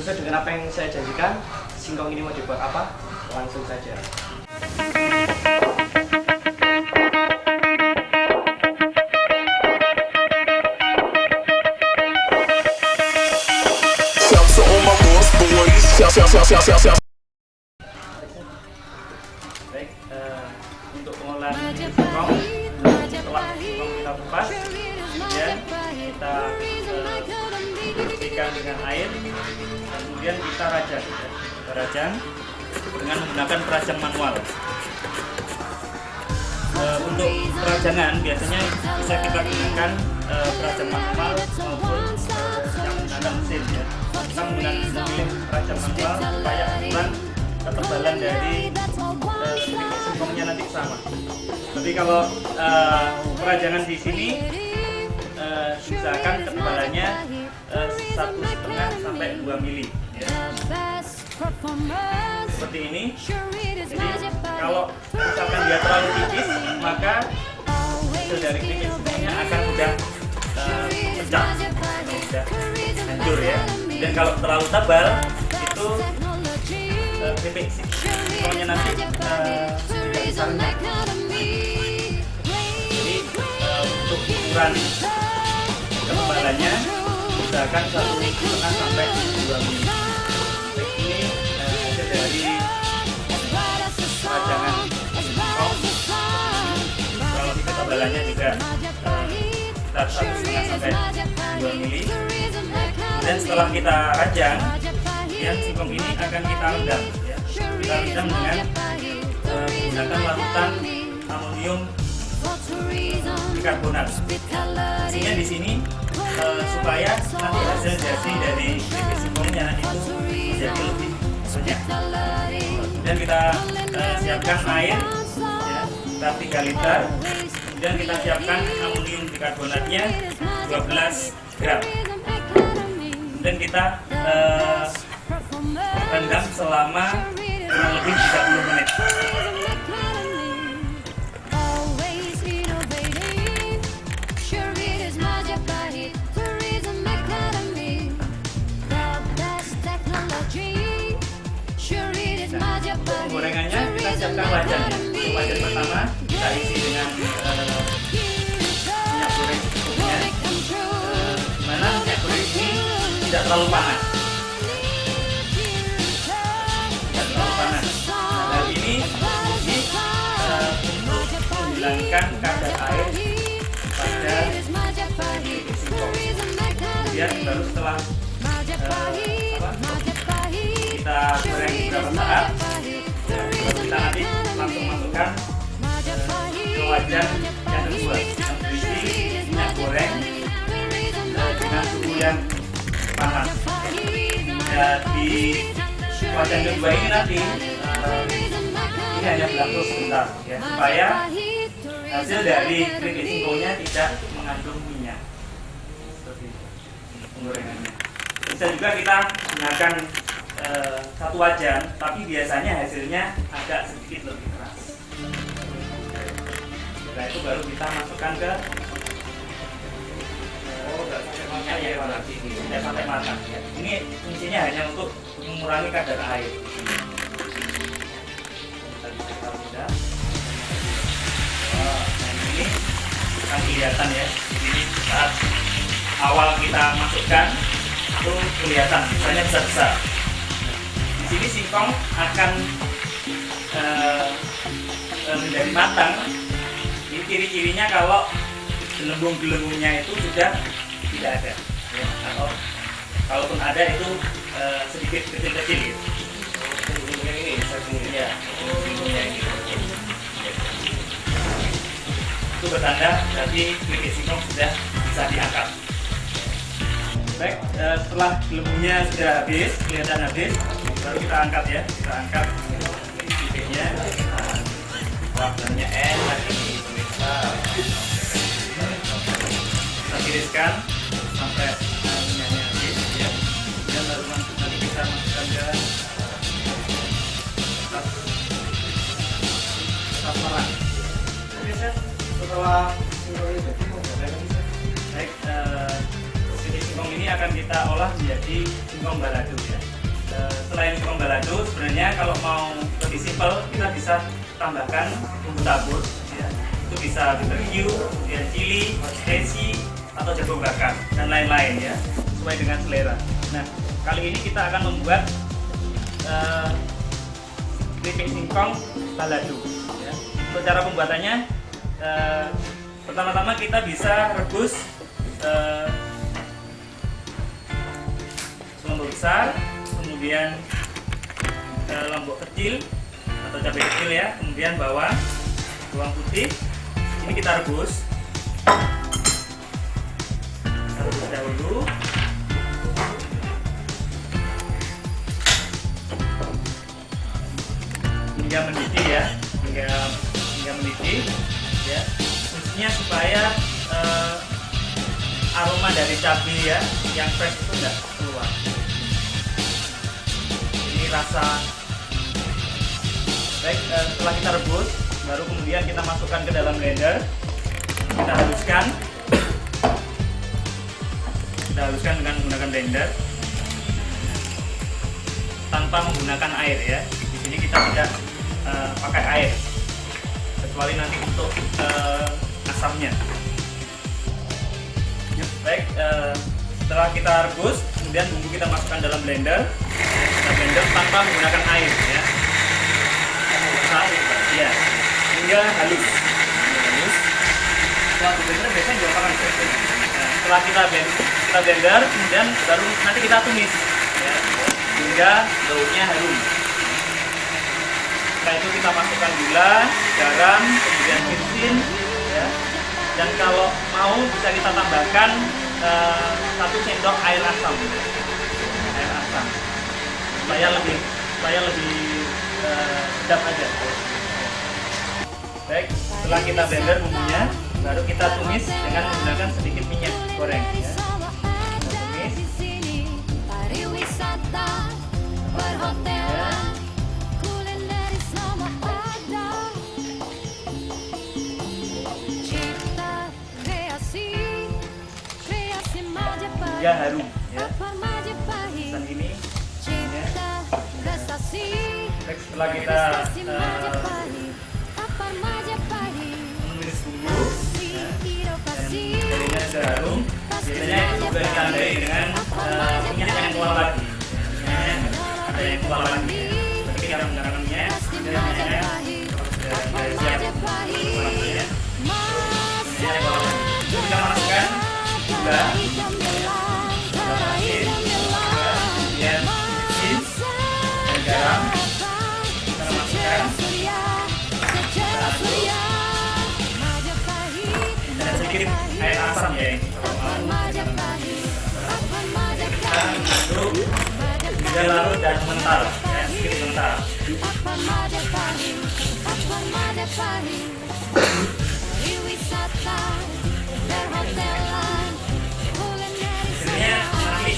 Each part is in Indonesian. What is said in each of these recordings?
sesuai dengan apa yang saya janjikan, singkong ini mau dibuat apa? Langsung saja. Baik, untuk pengolahan singkong, setelah singkong kita kupas, kemudian kita bersihkan dengan air, kemudian kita rajang dengan menggunakan perajang manual. Untuk perajangan biasanya bisa kita gunakan perajang manual maupun yang menggunakan mesin ya. Kita memilih perajang manual supaya ukuran ketebalan dari singkongnya nanti sama. Tapi kalau perajangan di sini usahakan ketebalannya 1,5 sampai 2 mili ya. Seperti ini. Jadi kalau misalkan dia terlalu tipis, maka hasil dari keripik singkongnya akan mudah pecah, mudah hancur ya. Dan kalau terlalu tebal, itu keripik singkongnya nanti tidak bisa renyah. Jadi untuk ukuran ketebalannya usahakan 1,5 sampai 2 mili. Ini hasil dari perajangan singkong. Kalau ketebalannya juga sekitar 1,5 sampai 2 mili. Dan setelah kita rajang, kemudian singkong ini akan kita rendam ya. Kita rendam dengan menggunakan larutan amonium bikarbonat. Isinya di sini supaya nanti hasil dari keripik singkongnya itu jadi lebih banyak. Dan kita siapkan air ya, sekitar 3 liter. Kemudian kita siapkan amonium bikarbonatnya 12 gram. Dan kita rendam selama kurang lebih 30 menit. Gorengannya kita siapkan wajannya. Wajan pertama kita isi dengan minyak goreng secukupnya. Dimana minyak goreng ini tidak terlalu panas. Nah, hal ini untuk menghilangkan kadar air pada keripik singkong. Kemudian baru setelah kita goreng beberapa saat, baru kita nanti langsung masukkan ke wajan yang kedua yang berisi minyak goreng dengan suhu yang panas. Di wajan kedua ini nanti ini hanya berlangsung sebentar ya, supaya hasil dari keripik singkongnya tidak mengandung minyak. Seperti itu penggorengannya. Bisa juga kita gunakan satu wajan, tapi biasanya hasilnya agak sedikit lebih keras. Setelah itu baru kita masukkan ke tidak sampai matang. Ini fungsinya hanya untuk mengurangi kadar air. Ini akan kelihatan ya. Ini saat awal kita masukkan itu kelihatan, misalnya besar-besar. Di sini singkong akan menjadi matang. Ini ciri-cirinya kalau gelembung-gelembungnya itu sudah tidak ada ya, atau kalaupun ada itu sedikit kecil-kecil gitu. Gelembungnya ini ya, gelembungnya ini. Itu bertanda berarti keripik singkong sudah bisa diangkat. Baik, setelah gelembungnya sudah habis, kelihatan habis, baru kita angkat ya. Kita angkat keripiknya. Warnanya enak ini pemirsa. Kita tiriskan sampai minyaknya habis ya. Dan baru nanti kita masukkan ke tas merah. Oke, Chef. Setelah singkong ini jadi mau berapa nih, Chef? Baik, singkong ini akan kita olah menjadi singkong balado ya. Selain singkong balado, sebenarnya kalau mau lebih simpel kita bisa tambahkan bumbu tabur ya. Itu bisa barbecue, kemudian chili, spesi atau jagung bakar dan lain-lain ya, sesuai dengan selera. Nah, kali ini kita akan membuat keripik singkong balado ya. Untuk cara pembuatannya, pertama-tama kita bisa rebus lombok besar, kemudian lombok kecil atau cabai kecil ya, kemudian bawang putih. Ini kita rebus dahulu hingga mendidih ya, hingga mendidih ya. Fungsinya supaya aroma dari cabai ya yang fresh itu enggak keluar. Ini rasa baik. Setelah kita rebus, baru kemudian kita masukkan ke dalam blender. Kita haluskan dengan menggunakan blender tanpa menggunakan air ya. Di sini kita tidak pakai air kecuali nanti untuk asamnya. Baik, setelah kita rebus, kemudian bumbu kita masukkan dalam blender. Kita blender tanpa menggunakan air ya. Ya, hingga halus. Setelah blender biasanya diapakan? Setelah kita blender, kemudian baru nanti kita tumis ya, hingga baunya harum. Setelah itu kita masukkan gula, garam, kemudian micin ya. Dan kalau mau bisa kita tambahkan 1 sendok air asam supaya lebih sedap aja. Baik, setelah kita blender bumbunya, baru kita tumis dengan menggunakan sedikit minyak goreng ya. Kita tumis hingga harum ya. Dan ini ya. Baik, setelah kita menumis bumbu ya, dan jadinya sudah harum, biasanya itu sudah ditandai dengan minyak yang keluar lagi. Ada yang keluar lagi ya. Tapi kita menggunakan minyak dan minyaknya sudah siap ya. Minyak yang keluar lagi. Kita masukkan gula, garam, kita masukkan dan sedikit air asam ya. Kita aduk hingga larut dan mengental ya, sedikit mengental. Hasilnya nanti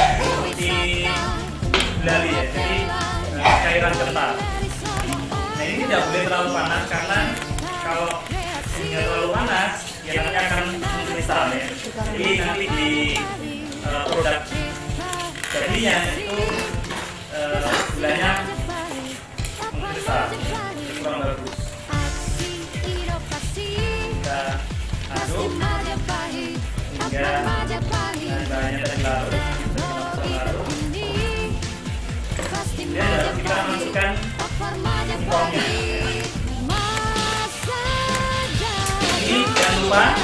seperti gulali ya, jadi cairan kental. Nah, ini tidak boleh terlalu panas karena kalau terlalu panas ya nanti akan mengkristal ya. Jadi nanti di produk jadinya itu gulanya mengkristal, itu kurang bagus. Kita aduk hingga bahannya terlarut. Kemudian baru kita masukkan singkongnya. Ini jangan lupa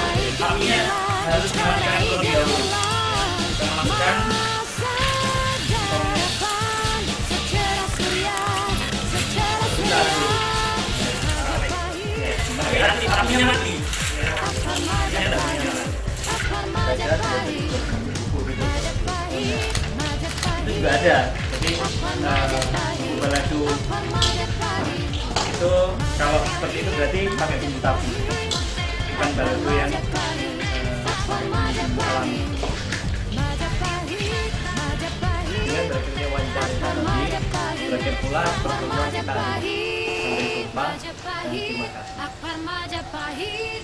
apinya harus dimatikan terlebih dahulu. Kita masukkan singkongnya. Kita aduk. Tapi apinya mati. Ini ada apinya mati. Itu juga ada. Jadi bumbu balado itu kalau seperti itu berarti pakai bumbu tabu, bukan balado yang alami. Kemudian berikutnya wajan tadi, berakhir pula pertemuan kita. Sampai jumpa dan terima kasih.